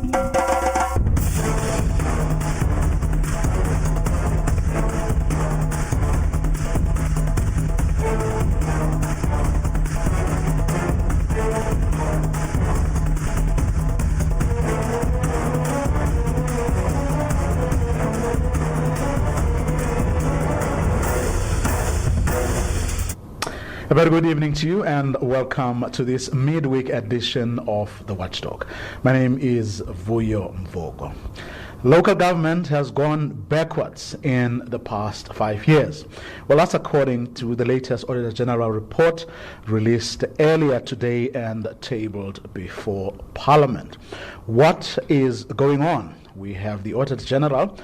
A very good evening to you and welcome to this midweek edition of the Watchdog. My name is Vuyo Mvogo. Local government has gone backwards in the past 5 years. Well, that's according to the latest Auditor General report released earlier today and tabled before Parliament. What is going on? We have the Auditor General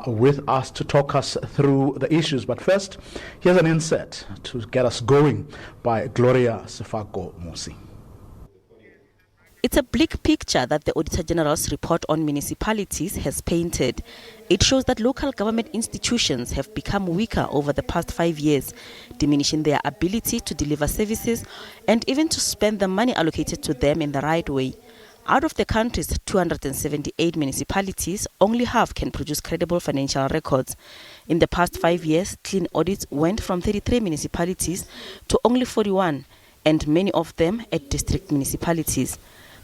with us to talk us through the issues. But first, here's an insert to get us going by Gloria Sefako Musi. It's a bleak picture that the Auditor General's report on municipalities has painted. It shows that local government institutions have become weaker over the past 5 years, diminishing their ability to deliver services and even to spend the money allocated to them in the right way. Out of the country's 278 municipalities, only half can produce credible financial records. In the past 5 years, clean audits went from 33 municipalities to only 41, and many of them at district municipalities.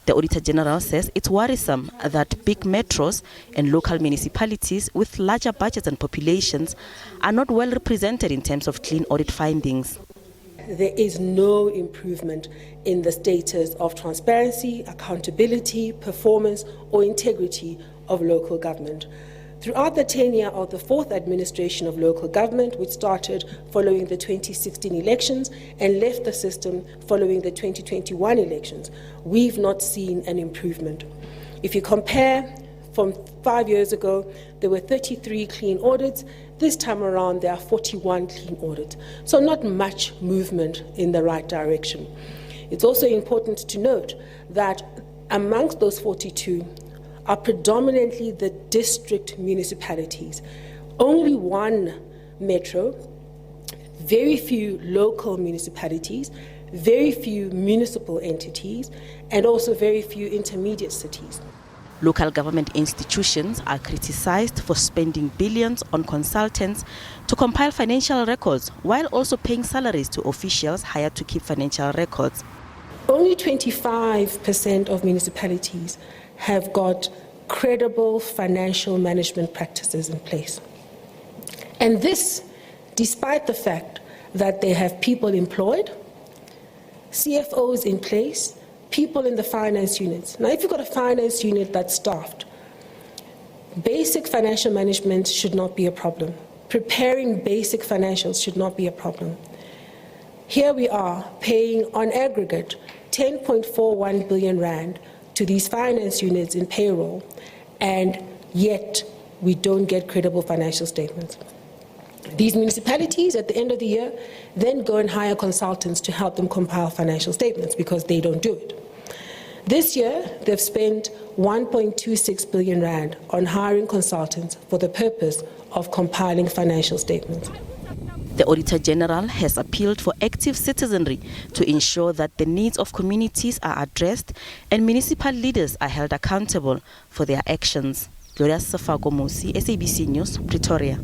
The Auditor General says it's worrisome that big metros and local municipalities with larger budgets and populations are not well represented in terms of clean audit findings. There is no improvement in the status of transparency, accountability, performance, or integrity of local government. Throughout the tenure of the fourth administration of local government, which started following the 2016 elections and left the system following the 2021 elections, we've not seen an improvement. If you compare from 5 years ago, there were 33 clean audits. This time around, there are 41 clean audits. So not much movement in the right direction. It's also important to note that amongst those 42 are predominantly the district municipalities. Only one metro, very few local municipalities, very few municipal entities, and also very few intermediate cities. Local government institutions are criticized for spending billions on consultants to compile financial records while also paying salaries to officials hired to keep financial records. Only 25% of municipalities have got credible financial management practices in place. And this, despite the fact that they have people employed, CFOs in place, people in the finance units. Now, if you've got a finance unit that's staffed, basic financial management should not be a problem. Preparing basic financials should not be a problem. Here we are paying on aggregate 10.41 billion rand to these finance units in payroll, and yet we don't get credible financial statements. These municipalities, at the end of the year, then go and hire consultants to help them compile financial statements because they don't do it. This year, they've spent 1.26 billion rand on hiring consultants for the purpose of compiling financial statements. The Auditor General has appealed for active citizenry to ensure that the needs of communities are addressed and municipal leaders are held accountable for their actions. Gloria Sefako Musi, SABC News, Pretoria.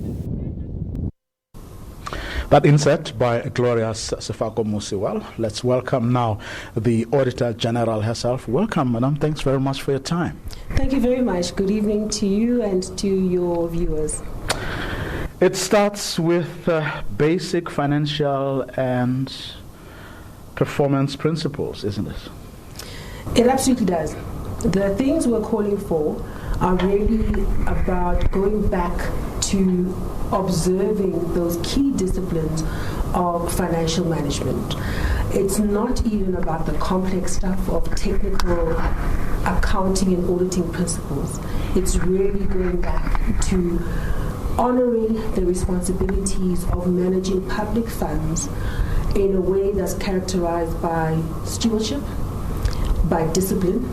That insert by Gloria Sefako Musi. Well, let's welcome now the Auditor General herself. Welcome, Madam. Thanks very much for your time. Thank you very much. Good evening to you and to your viewers. It starts with basic financial and performance principles, isn't it? It absolutely does. The things we're calling for are really about going back to observing those key disciplines of financial management. It's not even about the complex stuff of technical accounting and auditing principles. It's really going back to honoring the responsibilities of managing public funds in a way that's characterized by stewardship, by discipline,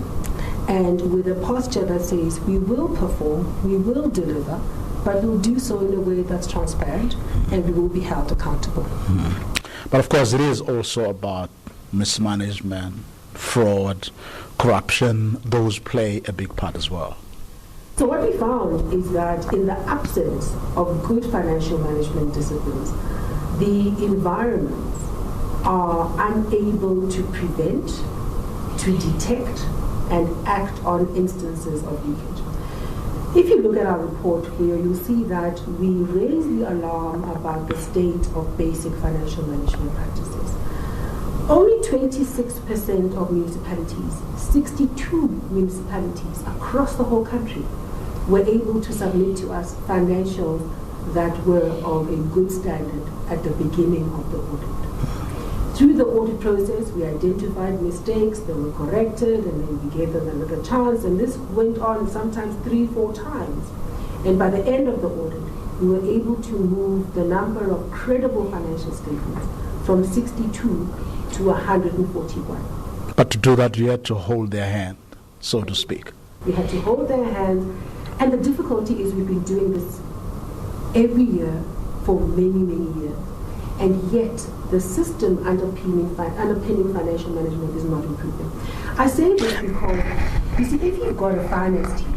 and with a posture that says we will perform, we will deliver, but we'll do so in a way that's transparent and we will be held accountable. But of course it is also about mismanagement, fraud, corruption, those play a big part as well. So what we found is that in the absence of good financial management disciplines, the environments are unable to prevent, to detect, and act on instances of leakage. If you look at our report here, you'll see that we raise the alarm about the state of basic financial management practices. Only 26% of municipalities, 62 municipalities across the whole country, were able to submit to us financials that were of a good standard at the beginning of the audit. Through the audit process, we identified mistakes, they were corrected, and then we gave them another chance, and this went on sometimes 3-4 times. And by the end of the audit, we were able to move the number of credible financial statements from 62 to 141. But to do that, you had to hold their hand, so to speak. We had to hold their hand, and the difficulty is we've been doing this every year for many, many years. And yet, the system underpinning financial management is not improving. I say this because, you see, if you've got a finance team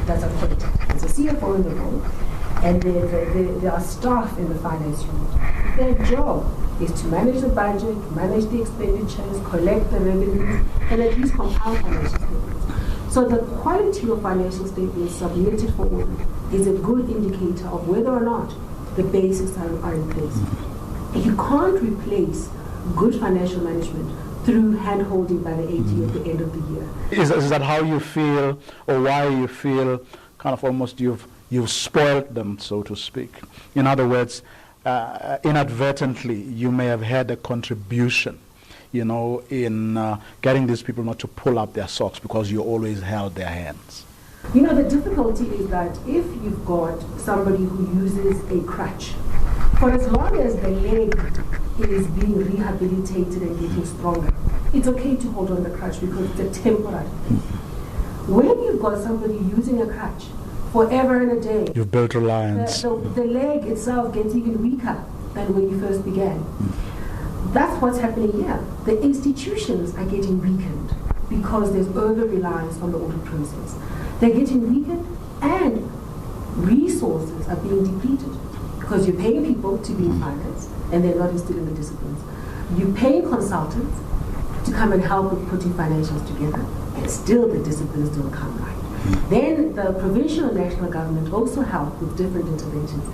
that's appointed, there's a CFO in the role, and there are staff in the finance unit, their job is to manage the budget, manage the expenditures, collect the revenues, and at least compile financial statements. So the quality of financial statements submitted for audit is a good indicator of whether or not the basics are in place. You can't replace good financial management through hand-holding by the AG at the end of the year. Is that how you feel, or why you feel kind of almost you've spoiled them, so to speak? In other words, inadvertently, you may have had a contribution, in getting these people not to pull up their socks because you always held their hands. The difficulty is that if you've got somebody who uses a crutch, for as long as the leg is being rehabilitated and getting stronger, it's okay to hold on the crutch because it's a temporary thing. When you've got somebody using a crutch forever and a day, you've built reliance. The leg itself gets even weaker than when you first began. That's what's happening here. The institutions are getting weakened because there's over-reliance on the audit process. They're getting weakened, and resources are being depleted because you're paying people to be in finance and they're not instilling the disciplines. You're paying consultants to come and help with putting financials together, and still the disciplines don't come right. Then the provincial and national government also help with different interventions,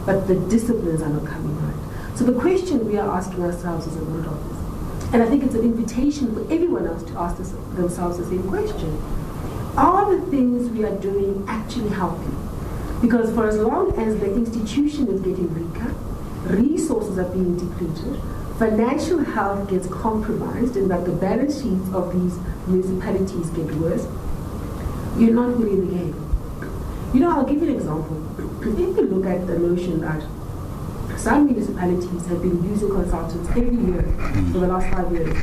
but the disciplines are not coming right. So the question we are asking ourselves as a audit office, and I think it's an invitation for everyone else to ask themselves the same question: are the things we are doing actually helping? Because for as long as the institution is getting weaker, resources are being depleted, financial health gets compromised, and that the balance sheets of these municipalities get worse, you're not winning the game. I'll give you an example. If you look at the notion that some municipalities have been using consultants every year for the last 5 years,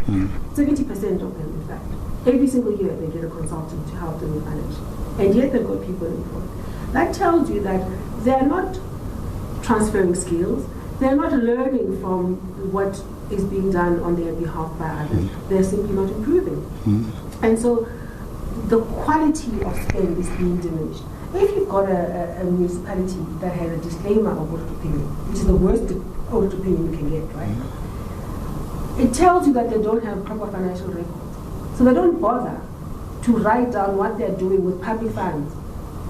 70% of them, in fact, every single year they get a consultant to help them with finance, and yet they've got people employed. That tells you that they're not transferring skills, they're not learning from what is being done on their behalf by others, they're simply not improving. And so the quality of spend is being diminished. If you've got a municipality that has a disclaimer of audit opinion, which is the worst audit opinion you can get, right? It tells you that they don't have proper financial records. So they don't bother to write down what they're doing with public funds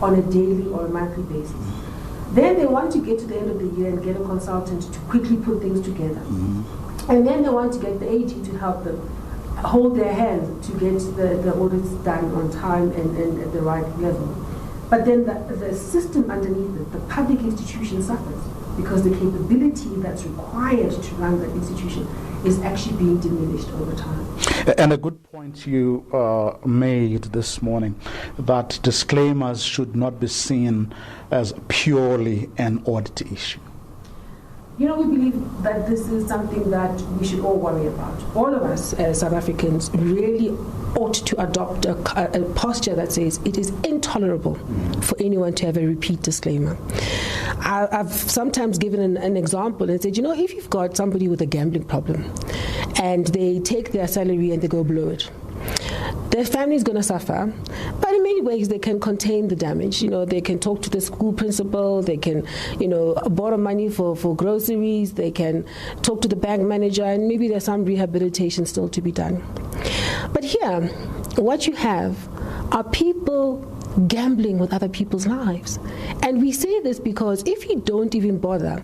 on a daily or a monthly basis. Then they want to get to the end of the year and get a consultant to quickly put things together. And then they want to get the AG to help them hold their hand to get the audits done on time and at the right level. But then the system underneath it, the public institution, suffers because the capability that's required to run that institution is actually being diminished over time. And a good point you made this morning, that disclaimers should not be seen as purely an audit issue. We believe that this is something that we should all worry about. All of us as South Africans really ought to adopt a posture that says it is intolerable for anyone to have a repeat disclaimer. I've sometimes given an example and said, if you've got somebody with a gambling problem and they take their salary and they go blow it, their family is going to suffer, but in many ways they can contain the damage. They can talk to the school principal, they can, borrow money for groceries, they can talk to the bank manager, and maybe there's some rehabilitation still to be done. But here, what you have are people gambling with other people's lives. And we say this because if you don't even bother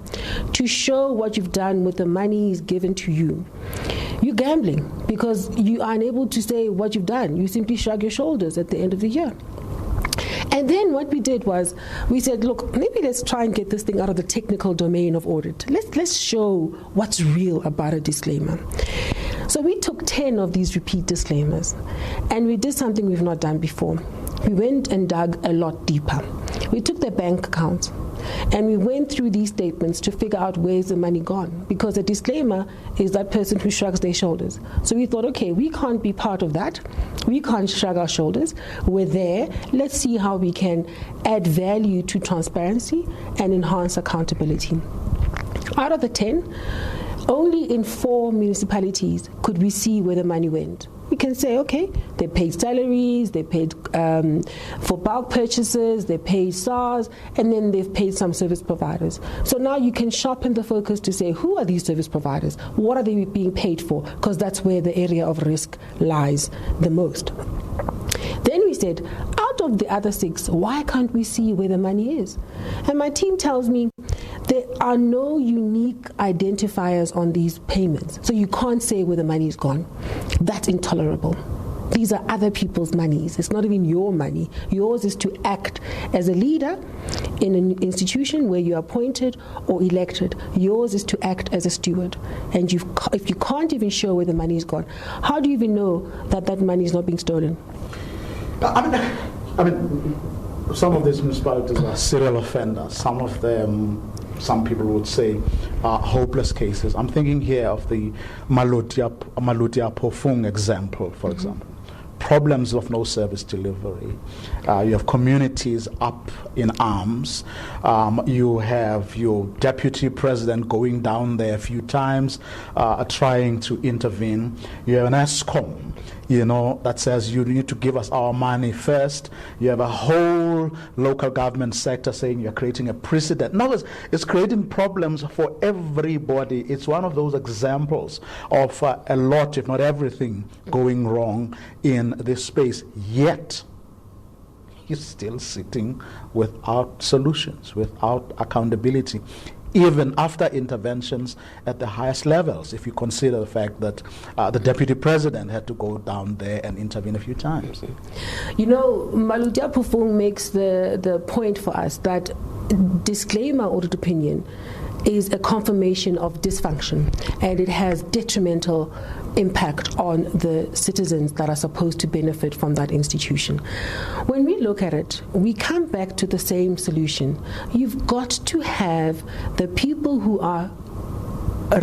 to show what you've done with the money given to you, you're gambling because you are unable to say what you've done. You simply shrug your shoulders at the end of the year. And then what we did was we said, look, maybe let's try and get this thing out of the technical domain of audit. Let's show what's real about a disclaimer. So we took 10 of these repeat disclaimers and we did something we've not done before. We went and dug a lot deeper. We took their bank accounts and we went through these statements to figure out where's the money gone, because a disclaimer is that person who shrugs their shoulders. So we thought, okay, we can't be part of that. We can't shrug our shoulders. We're there. Let's see how we can add value to transparency and enhance accountability. Out of the 10, only in 4 municipalities could we see where the money went. We can say, okay, they paid salaries, they paid for bulk purchases, they paid SARS, and then they've paid some service providers. So now you can sharpen the focus to say, who are these service providers? What are they being paid for? Because that's where the area of risk lies the most. Then we said, out of the other 6, why can't we see where the money is? And my team tells me there are no unique identifiers on these payments. So you can't say where the money is gone. That's intolerable. These are other people's monies. It's not even your money. Yours is to act as a leader in an institution where you're appointed or elected. Yours is to act as a steward. And if you can't even show where the money is gone, how do you even know that that money is not being stolen? I mean, some of these municipalities are serial offenders. Some of them, some people would say, are hopeless cases. I'm thinking here of the Malutia Pofung example, for example. Problems of no service delivery. You have communities up in arms. You have your deputy president going down there a few times, trying to intervene. You have an ESCOM, that says you need to give us our money first. You have a whole local government sector saying you're creating a precedent. No, it's creating problems for everybody. It's one of those examples of a lot, if not everything, going wrong in this space. Yet, he's still sitting without solutions, without accountability, even after interventions at the highest levels, if you consider the fact that the deputy president had to go down there and intervene a few times. Malutia Pufung makes the point for us that disclaimer audit opinion is a confirmation of dysfunction, and it has detrimental impact on the citizens that are supposed to benefit from that institution. When we look at it, we come back to the same solution. You've got to have the people who are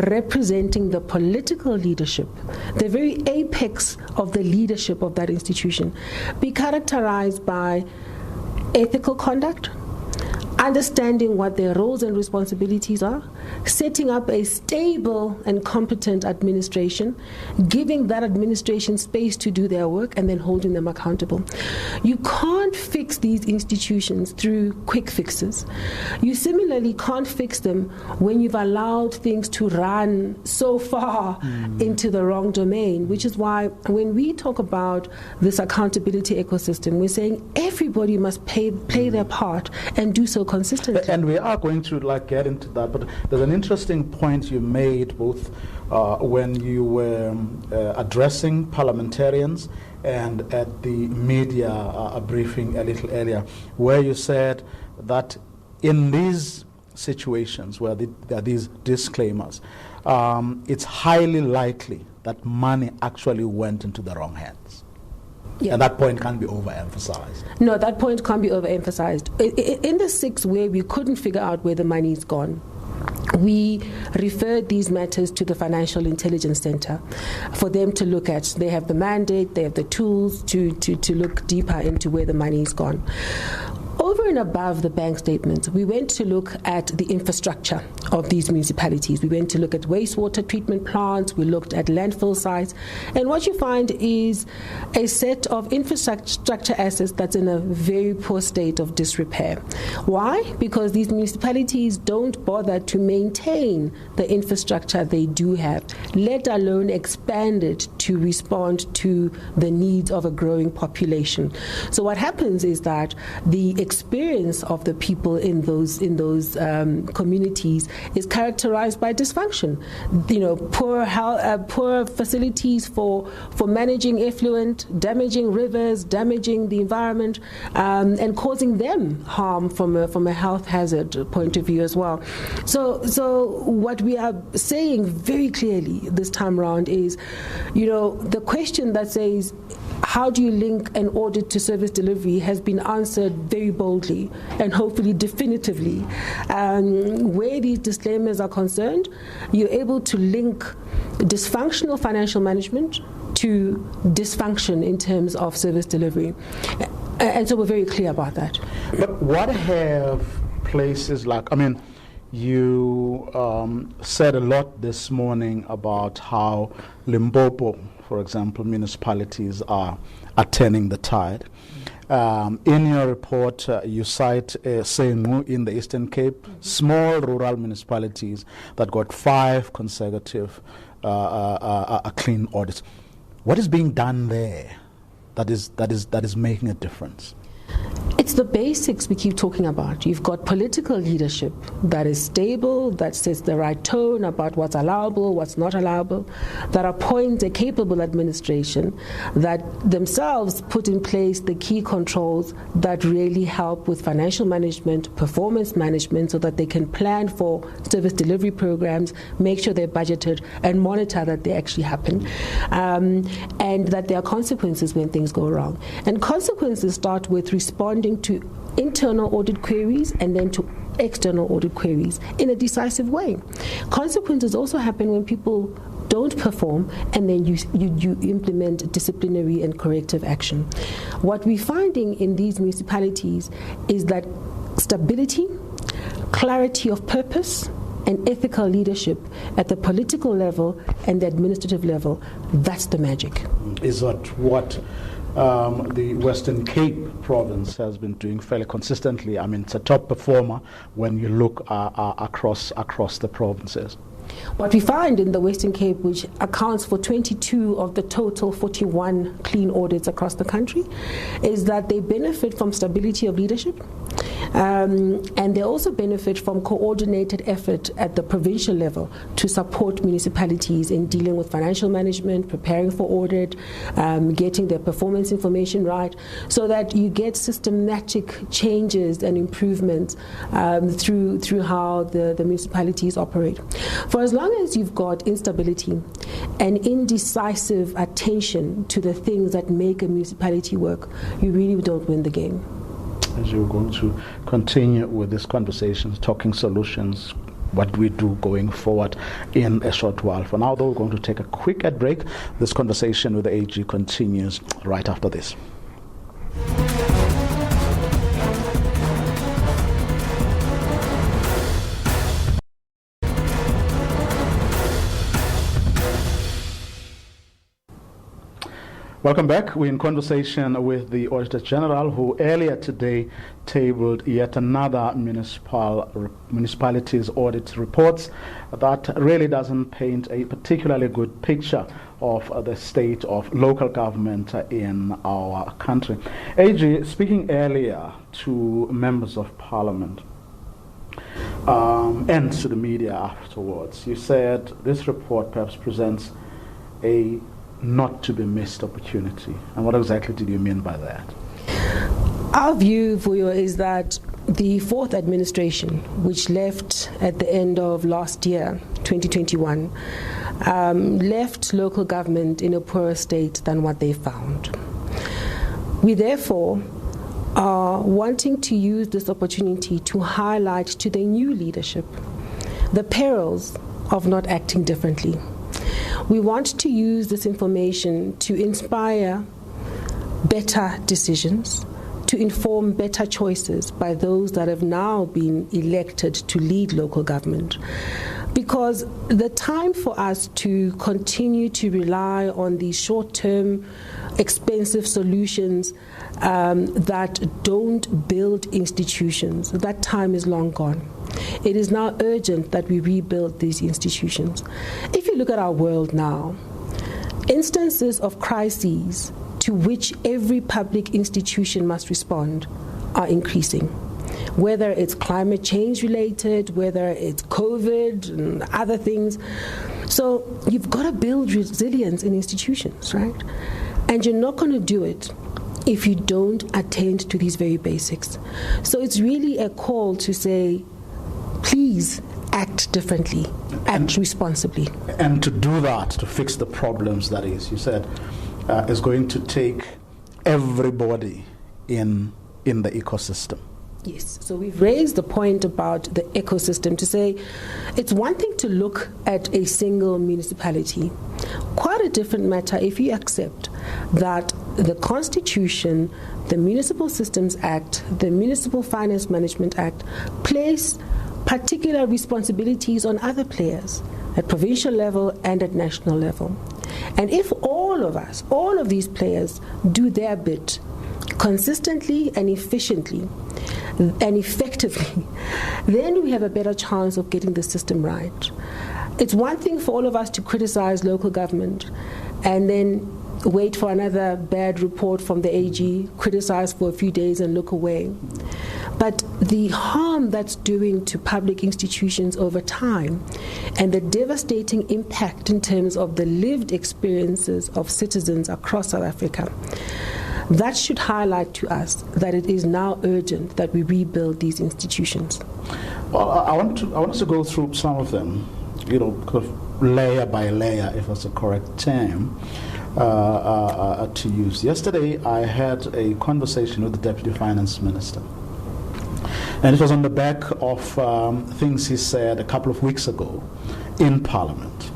representing the political leadership, the very apex of the leadership of that institution, be characterized by ethical conduct, understanding what their roles and responsibilities are, setting up a stable and competent administration, giving that administration space to do their work, and then holding them accountable. You can't fix these institutions through quick fixes. You similarly can't fix them when you've allowed things to run so far into the wrong domain, which is why when we talk about this accountability ecosystem, we're saying everybody must play their part and do so consistently. And we are going to get into that, but there's an interesting point you made both when you were addressing parliamentarians and at the media briefing a little earlier, where you said that in these situations where there are these disclaimers, it's highly likely that money actually went into the wrong hands. Yeah. And that point can't be overemphasized. No, that point can't be overemphasized. In the 6 where we couldn't figure out where the money's gone, we referred these matters to the Financial Intelligence Center for them to look at. They have the mandate, they have the tools to look deeper into where the money's gone. Over and above the bank statements, we went to look at the infrastructure of these municipalities. We went to look at wastewater treatment plants, we looked at landfill sites, and what you find is a set of infrastructure assets that's in a very poor state of disrepair. Why? Because these municipalities don't bother to maintain the infrastructure they do have, let alone expand it to respond to the needs of a growing population. So what happens is that the experience of the people in those communities is characterized by dysfunction. Poor facilities for managing effluent, damaging rivers, damaging the environment, and causing them harm from a health hazard point of view as well. So what we are saying very clearly this time around is, the question that says, how do you link an audit to service delivery has been answered very boldly and hopefully definitively. Where these disclaimers are concerned, you're able to link dysfunctional financial management to dysfunction in terms of service delivery. And so we're very clear about that. But what have places like, you said a lot this morning about how Limpopo, for example, municipalities are turning the tide. In your report, you cite Sengu in the Eastern Cape, small rural municipalities that got 5 consecutive clean audits. What is being done there that is making a difference? It's the basics we keep talking about. You've got political leadership that is stable, that sets the right tone about what's allowable, what's not allowable, that appoint a capable administration, that themselves put in place the key controls that really help with financial management, performance management, so that they can plan for service delivery programs, make sure they're budgeted, and monitor that they actually happen, and that there are consequences when things go wrong. And consequences start with responding to internal audit queries and then to external audit queries in a decisive way. Consequences also happen when people don't perform, and then you implement disciplinary and corrective action. What we're finding in these municipalities is that stability, clarity of purpose, and ethical leadership at the political level and the administrative level, that's the magic. Is that what the Western Cape province has been doing fairly consistently? It's a top performer when you look across the provinces. What we find in the Western Cape, which accounts for 22 of the total 41 clean audits across the country, is that they benefit from stability of leadership, and they also benefit from coordinated effort at the provincial level to support municipalities in dealing with financial management, preparing for audit, getting their performance information right, so that you get systematic changes and improvements through how the municipalities operate. For as long as you've got instability and indecisive attention to the things that make a municipality work, you really don't win the game. As you're going to continue with this conversation, talking solutions, what we do going forward in a short while. For now, though, we're going to take a quick ad break. This conversation with the AG continues right after this. Welcome back. We're in conversation with the Auditor General, who earlier today tabled yet another municipalities audit reports that really doesn't paint a particularly good picture of the state of local government in our country. AG, speaking earlier to members of Parliament and to the media afterwards, you said this report perhaps presents a not to be missed opportunity. And what exactly did you mean by that? Our view, Vuyo, is that the fourth administration, which left at the end of last year, 2021, left local government in a poorer state than what they found. We therefore are wanting to use this opportunity to highlight to the new leadership the perils of not acting differently. We want to use this information to inspire better decisions, to inform better choices by those that have now been elected to lead local government. Because the time for us to continue to rely on these short-term, expensive solutions that don't build institutions, that time is long gone. It is now urgent that we rebuild these institutions. If you look at our world now, instances of crises to which every public institution must respond are increasing. Whether it's climate change related, whether it's COVID and other things. So you've got to build resilience in institutions, right? And you're not going to do it if you don't attend to these very basics. So it's really a call to say, please act differently, act responsibly. And to do that, to fix the problems, that is, you said, is going to take everybody in the ecosystem. Yes, so we've raised the point about the ecosystem to say it's one thing to look at a single municipality. Quite a different matter if you accept that the Constitution, the Municipal Systems Act, the Municipal Finance Management Act place particular responsibilities on other players at provincial level and at national level. And if all of us, all of these players do their bit consistently and efficiently and effectively, then we have a better chance of getting the system right. It's one thing for all of us to criticize local government and then wait for another bad report from the AG, criticize for a few days and look away. But the harm that's doing to public institutions over time and the devastating impact in terms of the lived experiences of citizens across South Africa, that should highlight to us that it is now urgent that we rebuild these institutions. Well, I want us to go through some of them, layer by layer, if that's a correct term to use. Yesterday, I had a conversation with the Deputy Finance Minister. And it was on the back of things he said a couple of weeks ago in Parliament.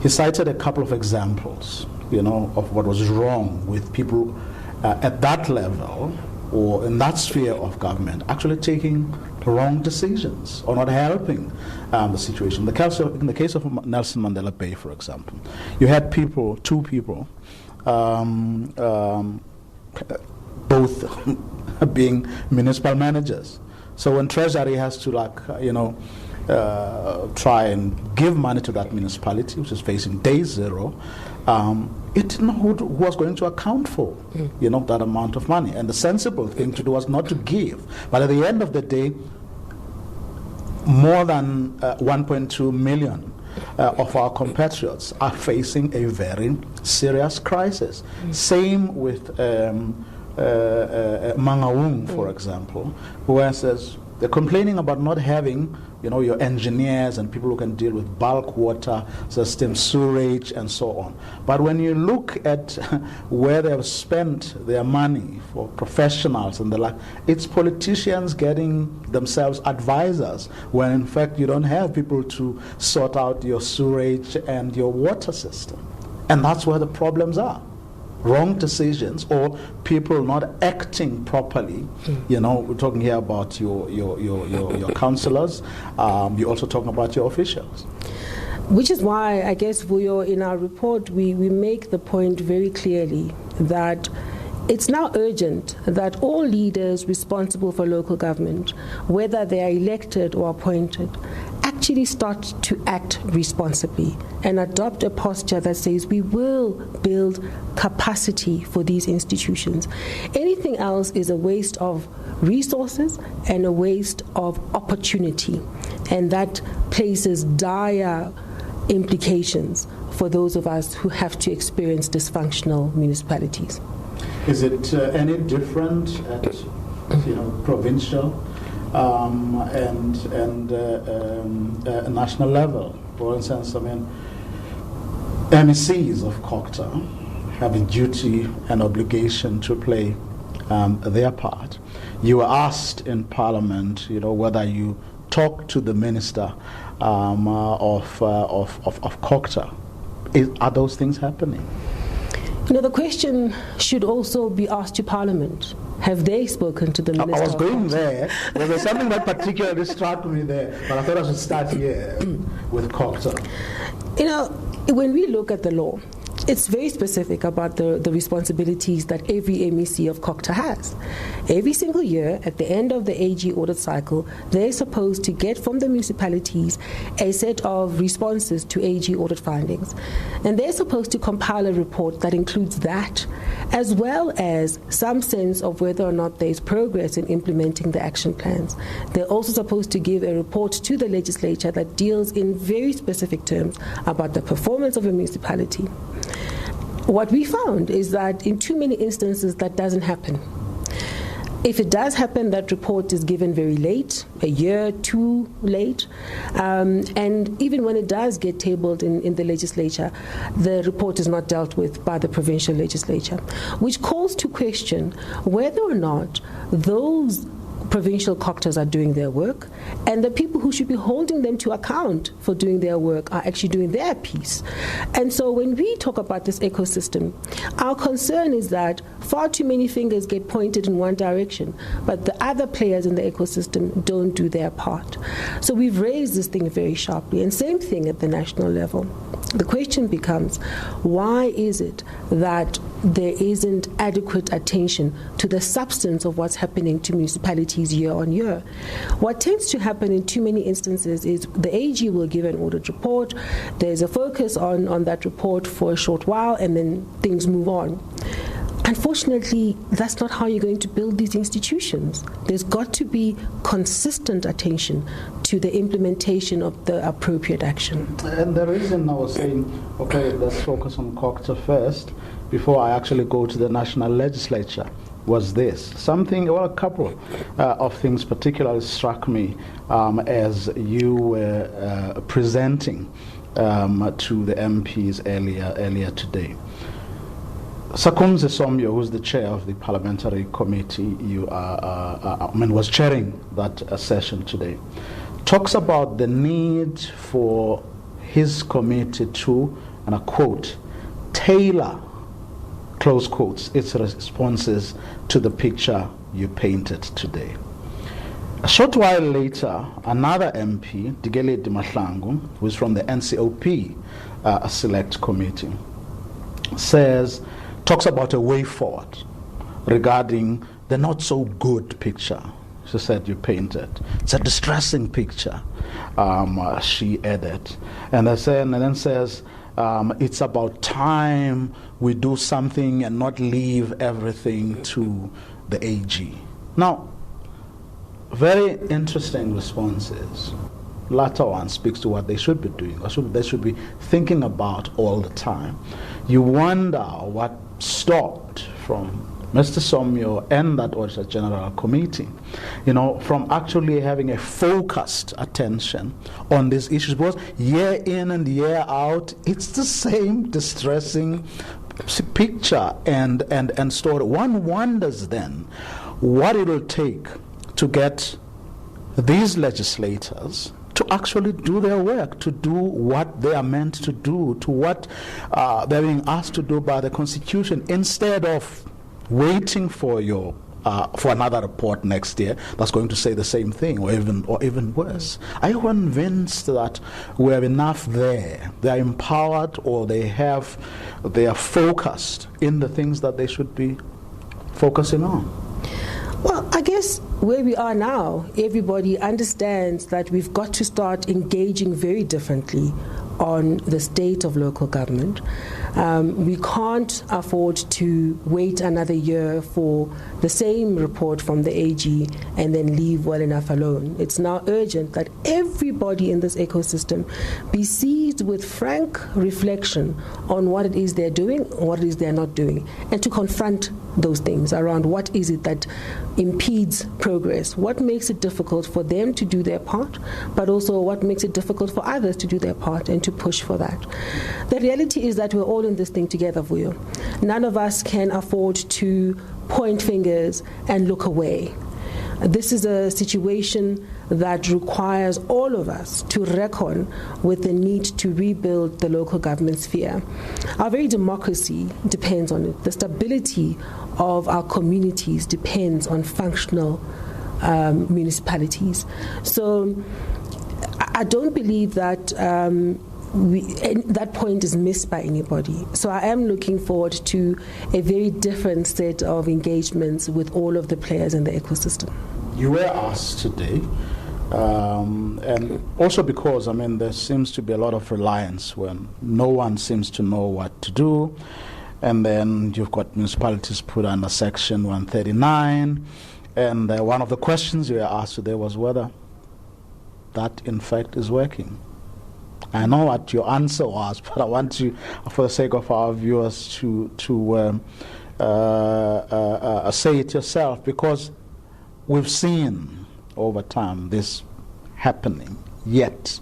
He cited a couple of examples, of what was wrong with people at that level or in that sphere of government actually taking the wrong decisions or not helping the situation. In the case of Nelson Mandela Bay, for example, you had two people, both being municipal managers. So when Treasury has to try and give money to that municipality, which is facing day zero, it didn't know who was going to account for, that amount of money. And the sensible thing to do was not to give. But at the end of the day, more than 1.2 million of our compatriots are facing a very serious crisis. Same with Mangaung, for example, who says they're complaining about not having, your engineers and people who can deal with bulk water system, sewerage, and so on. But when you look at where they have spent their money for professionals and the like, it's politicians getting themselves advisors when in fact you don't have people to sort out your sewerage and your water system. And that's where the problems are. Wrong decisions or people not acting properly. We're talking here about your councillors. You're also talking about your officials. Which is why, I guess, Vuyo, in our report, we make the point very clearly that it's now urgent that all leaders responsible for local government, whether they are elected or appointed, actually start to act responsibly and adopt a posture that says we will build capacity for these institutions. Anything else is a waste of resources and a waste of opportunity, and that places dire implications for those of us who have to experience dysfunctional municipalities. Is it any different at provincial and national level? For instance, MECs of COGTA have a duty and obligation to play their part. You were asked in Parliament, whether you talk to the Minister of COGTA. Are those things happening? The question should also be asked to Parliament, Have they spoken to the Minister? I was going there. There was something that particularly struck me there, but I thought I should start here with COGTA. You know, when we look at the law, it's very specific about the responsibilities that every MEC of COGTA has. Every single year, at the end of the AG audit cycle, they're supposed to get from the municipalities a set of responses to AG audit findings. And they're supposed to compile a report that includes that, as well as some sense of whether or not there's progress in implementing the action plans. They're also supposed to give a report to the legislature that deals in very specific terms about the performance of a municipality. What we found is that in too many instances that doesn't happen. If it does happen, that report is given very late, a year too late, and even when it does get tabled in the legislature, the report is not dealt with by the provincial legislature, which calls to question whether or not those provincial COGTAs are doing their work, and the people who should be holding them to account for doing their work are actually doing their piece. And so when we talk about this ecosystem, our concern is that far too many fingers get pointed in one direction, but the other players in the ecosystem don't do their part. So we've raised this thing very sharply, and same thing at the national level. The question becomes, why is it that there isn't adequate attention to the substance of what's happening to municipalities year on year? What tends to happen in too many instances is the AG will give an audit report, there's a focus on that report for a short while, and then things move on. Unfortunately, that's not how you're going to build these institutions. There's got to be consistent attention to the implementation of the appropriate action. And the reason I was saying, okay, let's focus on COGTA first, before I actually go to the national legislature, was this. A couple of things particularly struck me as you were presenting to the MPs earlier today. Sakumze Somyo, who's the chair of the parliamentary committee, was chairing that session today, talks about the need for his committee to, and I quote, tailor, close quotes, its responses to the picture you painted today. A short while later, another MP, Digele Dimahlangu, who is from the NCOP Select Committee, talks about a way forward regarding the not so good picture, she said, you painted. It's a distressing picture, she added. And then says, it's about time we do something and not leave everything to the AG. Now, very interesting responses. Latter one speaks to what they should be doing, what they should be thinking about all the time. You wonder what stopped from Mr. Somyo and that Auditor General Committee, from actually having a focused attention on these issues, because year in and year out, it's the same distressing picture and story. One wonders then what it will take to get these legislators to actually do their work, to do what they are meant to do, to what they're being asked to do by the Constitution, instead of waiting for another report next year that's going to say the same thing, or even worse. Are you convinced that we have enough there? They are empowered, or they are focused in the things that they should be focusing on? Well, I guess where we are now, everybody understands that we've got to start engaging very differently on the state of local government. We can't afford to wait another year for the same report from the AG and then leave well enough alone. It's now urgent that everybody in this ecosystem be seized with frank reflection on what it is they're doing and what it is they're not doing, and to confront those things around what is it that impedes progress, what makes it difficult for them to do their part, but also what makes it difficult for others to do their part, and to push for that. The reality is that we're all in this thing together, Vuyo. None of us can afford to point fingers and look away. This is a situation that requires all of us to reckon with the need to rebuild the local government sphere. Our very democracy depends on it. The stability of our communities depends on functional municipalities. So I don't believe that that point is missed by anybody. So I am looking forward to a very different set of engagements with all of the players in the ecosystem. You were asked today, and also because, there seems to be a lot of reliance when no one seems to know what to do, and then you've got municipalities put under Section 139, and one of the questions you were asked today was whether that, in fact, is working. I know what your answer was, but I want you, for the sake of our viewers, to say it yourself, because we've seen over time this happening, yet,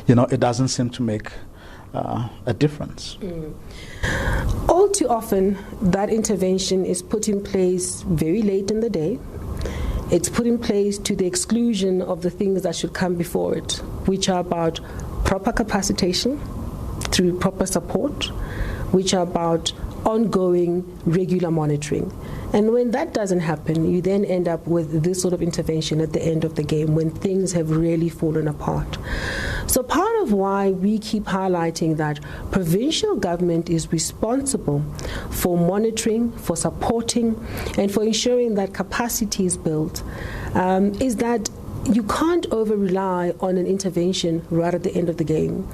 it doesn't seem to make a difference. All too often, that intervention is put in place very late in the day. It's put in place to the exclusion of the things that should come before it, which are about proper capacitation through proper support, which are about ongoing regular monitoring. And when that doesn't happen, you then end up with this sort of intervention at the end of the game when things have really fallen apart. So part of why we keep highlighting that provincial government is responsible for monitoring, for supporting, and for ensuring that capacity is built is that you can't over-rely on an intervention right at the end of the game.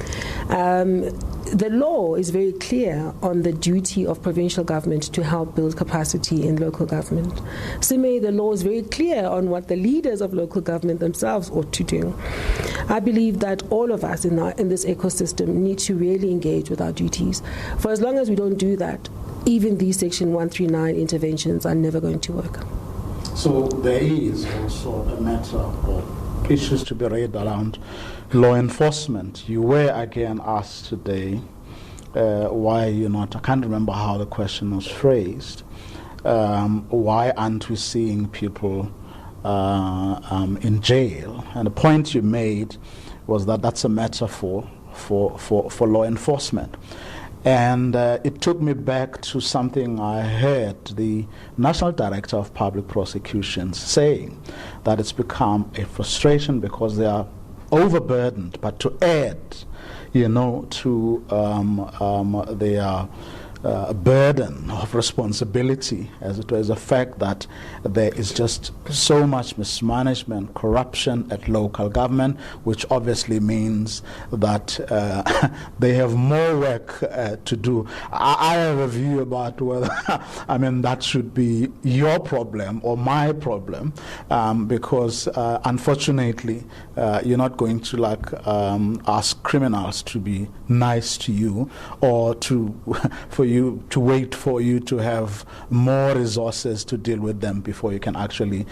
The law is very clear on the duty of provincial government to help build capacity in local government. Similarly, the law is very clear on what the leaders of local government themselves ought to do. I believe that all of us in this ecosystem need to really engage with our duties. For as long as we don't do that, even these Section 139 interventions are never going to work. So there is also a matter of issues to be raised around law enforcement. You were again asked today why you're not, I can't remember how the question was phrased, why aren't we seeing people in jail? And the point you made was that that's a matter for law enforcement. And it took me back to something I heard the National Director of Public Prosecutions saying, that it's become a frustration because they are overburdened, but to add, to their burden of responsibility, as it was, the fact that there is just so much mismanagement, corruption at local government, which obviously means that they have more work to do. I have a view about whether, that should be your problem or my problem, because unfortunately, you're not going to ask criminals to be nice to you or for you to wait for you to have more resources to deal with them before you can actually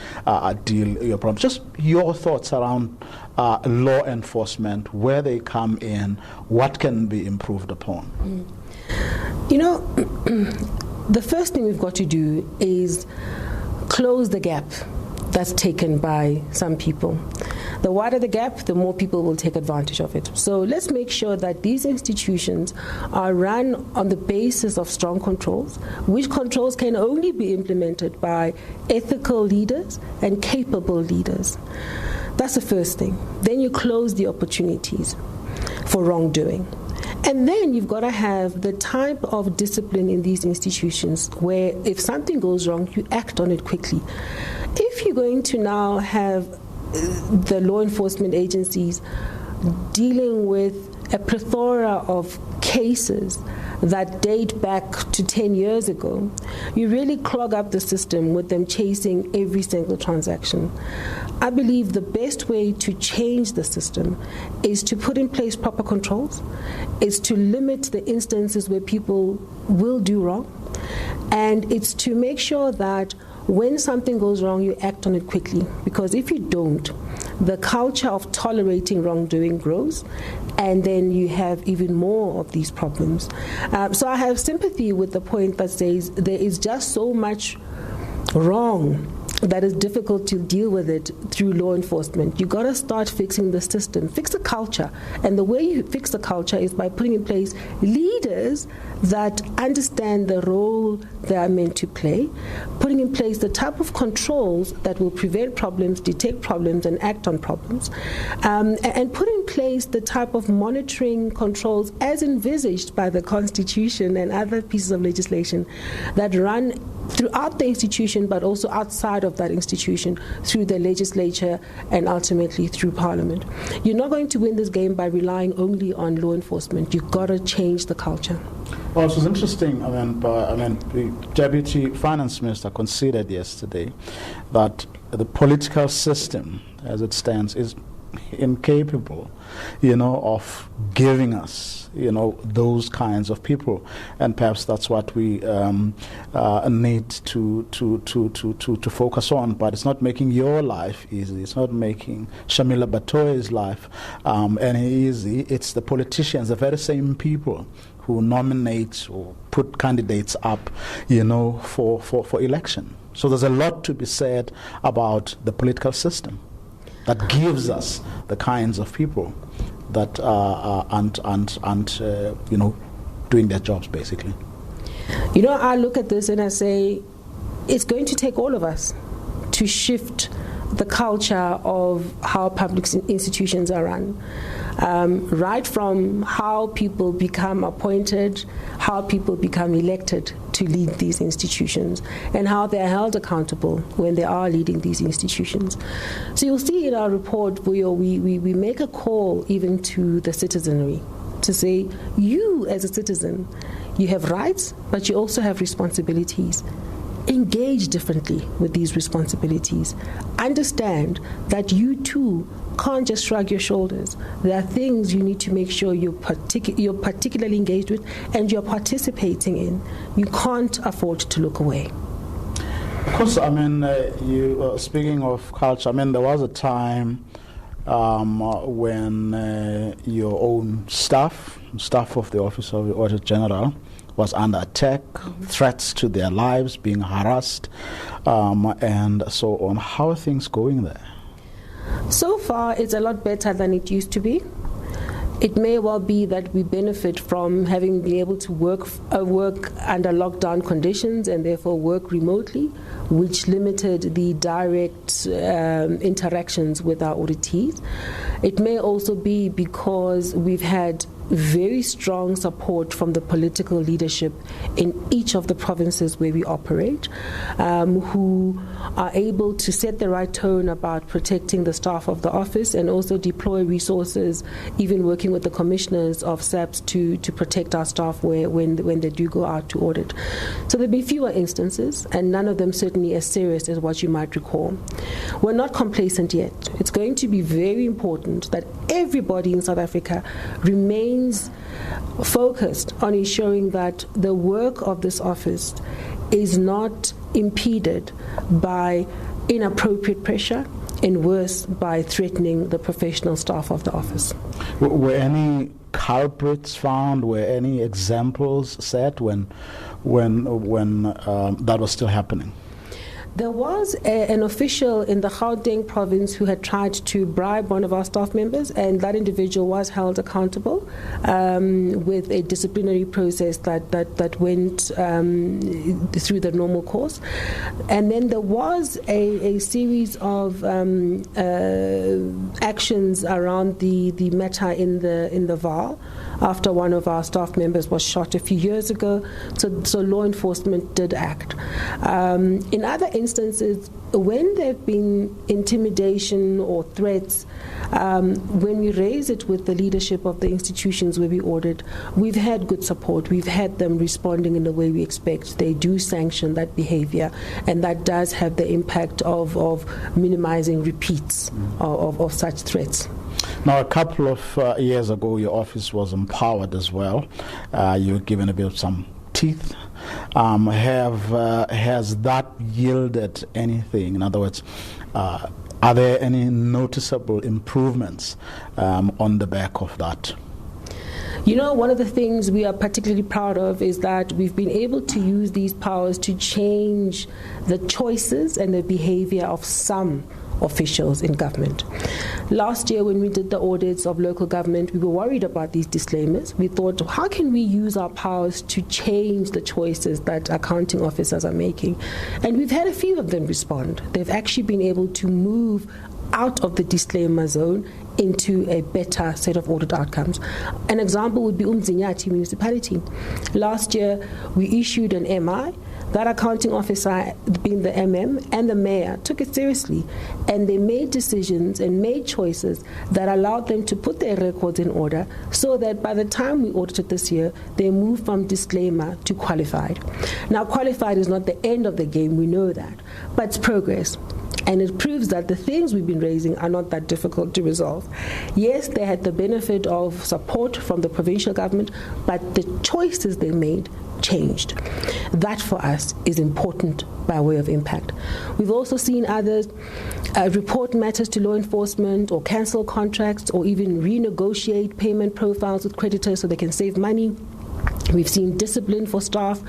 deal your problem. Just your thoughts around law enforcement, where they come in, what can be improved upon. The first thing we've got to do is close the gap that's taken by some people. The wider the gap, the more people will take advantage of it. So let's make sure that these institutions are run on the basis of strong controls, which controls can only be implemented by ethical leaders and capable leaders. That's the first thing. Then you close the opportunities for wrongdoing. And then you've got to have the type of discipline in these institutions where if something goes wrong, you act on it quickly. If you're going to now have the law enforcement agencies dealing with a plethora of cases that date back to 10 years ago, you really clog up the system with them chasing every single transaction. I believe the best way to change the system is to put in place proper controls, is to limit the instances where people will do wrong, and it's to make sure that when something goes wrong, you act on it quickly. Because if you don't, the culture of tolerating wrongdoing grows, and then you have even more of these problems. So I have sympathy with the point that says there is just so much wrong that is difficult to deal with it through law enforcement. You got to start fixing the system, fix the culture. And the way you fix the culture is by putting in place leaders that understand the role they are meant to play, putting in place the type of controls that will prevent problems, detect problems, and act on problems, and put in place the type of monitoring controls as envisaged by the Constitution and other pieces of legislation that run throughout the institution, but also outside of that institution through the legislature and ultimately through Parliament. You're not going to win this game by relying only on law enforcement. You've got to change the culture. Well, it was interesting. The Deputy Finance Minister conceded yesterday that the political system, as it stands, is incapable, of giving us, those kinds of people, and perhaps that's what we need to focus on. But it's not making your life easy. It's not making Shamila Batoye's life any easy. It's the politicians, the very same people who nominate or put candidates up, for election. So there's a lot to be said about the political system that gives us the kinds of people that aren't doing their jobs, basically. I look at this and I say, it's going to take all of us to shift the culture of how public institutions are run. Right from how people become appointed, how people become elected to lead these institutions, and how they are held accountable when they are leading these institutions. So you'll see in our report, Vuyo, we make a call even to the citizenry to say, you as a citizen, you have rights, but you also have responsibilities. Engage differently with these responsibilities. Understand that you too can't just shrug your shoulders. There are things you need to make sure you're particularly engaged with and you're participating in. You can't afford to look away. Of course, you speaking of culture, there was a time when your own staff of the Office of the Auditor General was under attack, threats to their lives, being harassed, and so on. How are things going there? So far, it's a lot better than it used to be. It may well be that we benefit from having been able to work under lockdown conditions and therefore work remotely, which limited the direct interactions with our auditees. It may also be because we've had very strong support from the political leadership in each of the provinces where we operate, who are able to set the right tone about protecting the staff of the office and also deploy resources, even working with the commissioners of SABC to protect our staff when they do go out to audit. So there'll be fewer instances, and none of them certainly as serious as what you might recall. We're not complacent yet. It's going to be very important that everybody in South Africa remains focused on ensuring that the work of this office is not impeded by inappropriate pressure and worse, by threatening the professional staff of the office. Were any culprits found? Were any examples set when that was still happening? There was an official in the Gauteng province who had tried to bribe one of our staff members, and that individual was held accountable with a disciplinary process that went through the normal course. And then there was a series of actions around the matter in the VAL after one of our staff members was shot a few years ago. So law enforcement did act. In other instances, when there have been intimidation or threats, when we raise it with the leadership of the institutions where we audit, we've had good support. We've had them responding in the way we expect. They do sanction that behavior, and that does have the impact of minimizing repeats of such threats. Now, a couple of years ago, your office was empowered as well. You were given a bit of some teeth. Has that yielded anything? In other words, are there any noticeable improvements on the back of that? You know, one of the things we are particularly proud of is that we've been able to use these powers to change the choices and the behavior of some officials in government. Last year, when we did the audits of local government, we were worried about these disclaimers. We thought, how can we use our powers to change the choices that accounting officers are making? And we've had a few of them respond. They've actually been able to move out of the disclaimer zone into a better set of audit outcomes. An example would be Umzinyati municipality. Last year, we issued an MI. That accounting officer, being the MM and the mayor, took it seriously, and they made decisions and made choices that allowed them to put their records in order so that by the time we audited this year, they moved from disclaimer to qualified. Now, qualified is not the end of the game, we know that, but it's progress. And it proves that the things we've been raising are not that difficult to resolve. Yes, they had the benefit of support from the provincial government, but the choices they made changed. That for us is important by way of impact. We've also seen others report matters to law enforcement or cancel contracts or even renegotiate payment profiles with creditors so they can save money. We've seen discipline for staff.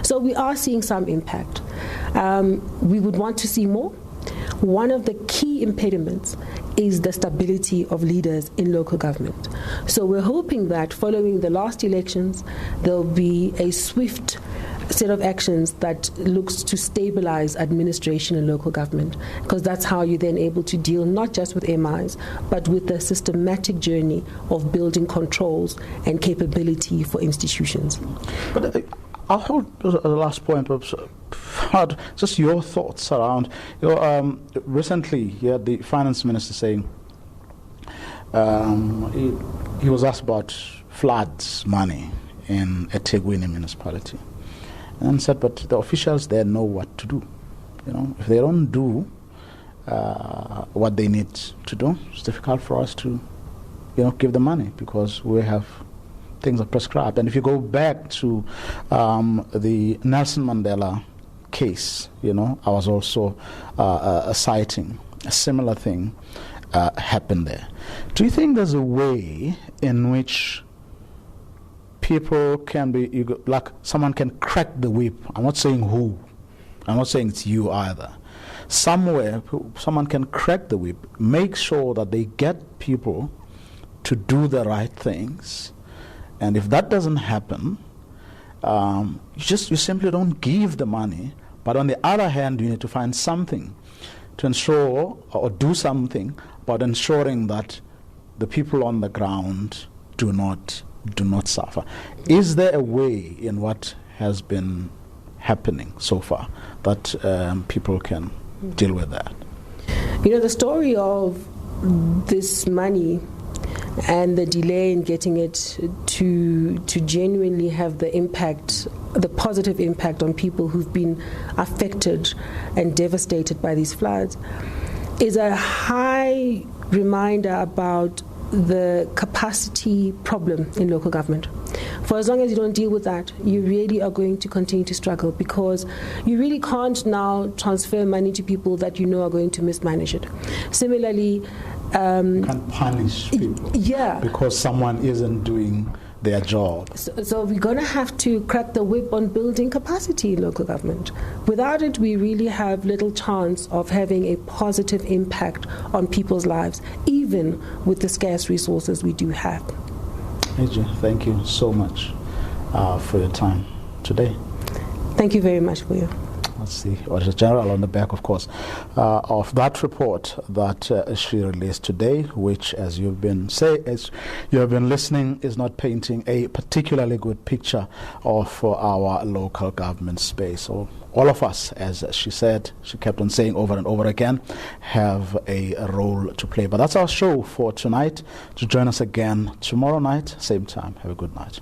So we are seeing some impact. We would want to see more. One of the key impediments is the stability of leaders in local government. So we're hoping that following the last elections, there'll be a swift set of actions that looks to stabilize administration in local government, because that's how you're then able to deal not just with MIs, but with the systematic journey of building controls and capability for institutions. But I'll hold the last point, just your thoughts around, recently you had the finance minister saying, he was asked about floods money in a eThekwini municipality, and said, but the officials there know what to do. If they don't do what they need to do, it's difficult for us to, give them money, because we have things are prescribed. And if you go back to the Nelson Mandela case, I was also citing a similar thing happened there. Do you think there's a way in which people can be, like someone can crack the whip? I'm not saying who. I'm not saying it's you either. Somewhere, someone can crack the whip, make sure that they get people to do the right things. And if that doesn't happen, you simply don't give the money. But on the other hand, you need to find something to ensure or do something about ensuring that the people on the ground do not suffer. Is there a way in what has been happening so far that people can deal with that? The story of this money and the delay in getting it to genuinely have the impact, the positive impact on people who've been affected and devastated by these floods, is a high reminder about the capacity problem in local government. For as long as you don't deal with that, you really are going to continue to struggle, because you really can't now transfer money to people that are going to mismanage it. Similarly, can punish people because someone isn't doing their job. So we're going to have to crack the whip on building capacity in local government. Without it, we really have little chance of having a positive impact on people's lives, even with the scarce resources we do have. AJ, thank you so much for your time today. Thank you very much for you. Let's see, Auditor General on the back, of course, of that report that she released today, which, as you have been listening, is not painting a particularly good picture of our local government space. So all of us, as she said, she kept on saying over and over again, have a role to play. But that's our show for tonight. To join us again tomorrow night, same time. Have a good night.